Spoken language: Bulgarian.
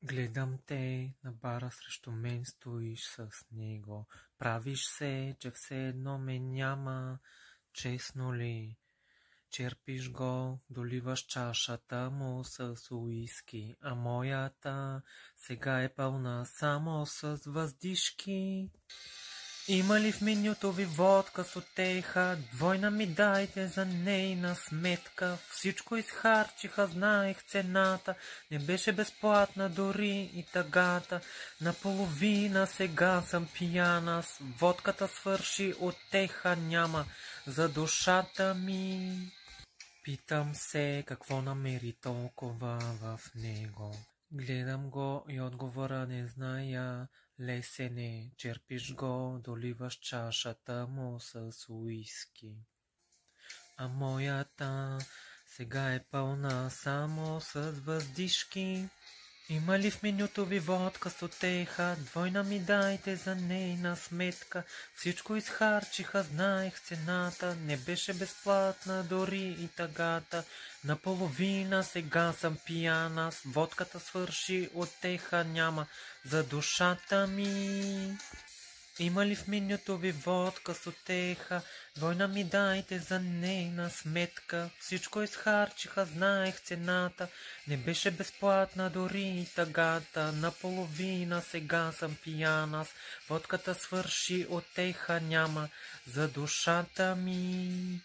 Гледам те, на бара срещу мен стоиш с него. Правиш се, че все едно ме няма. Честно ли? Черпиш го, доливаш чашата му с уиски, а моята сега е пълна само с въздишки. Има ли в менюто ви водка с утеха? Двойна ми дайте за нейна сметка. Всичко изхарчиха, знаех цената. Не беше безплатна дори и тъгата. Наполовина сега съм пияна. С водката свърши, утеха няма за душата ми. Питам се какво намери толкова в него. Гледам го и отговора не зная. Лесен е, черпиш го, доливаш чашата му с уиски. А моята сега е пълна само с въздишки. Има ли в менюто ви водка с утеха? Двойна ми дайте за нейна сметка. Всичко изхарчиха, знаех цената. Не беше безплатна дори и тъгата. Наполовина сега съм пияна. С водката свърши, утеха няма за душата ми. Има ли в менюто ви водка с утеха? Двойна ми дайте за нейна сметка. Всичко изхарчиха, знаех цената. Не беше безплатна дори и тъгата. Наполовина сега съм пияна. С водката свърши, утеха няма за душата ми.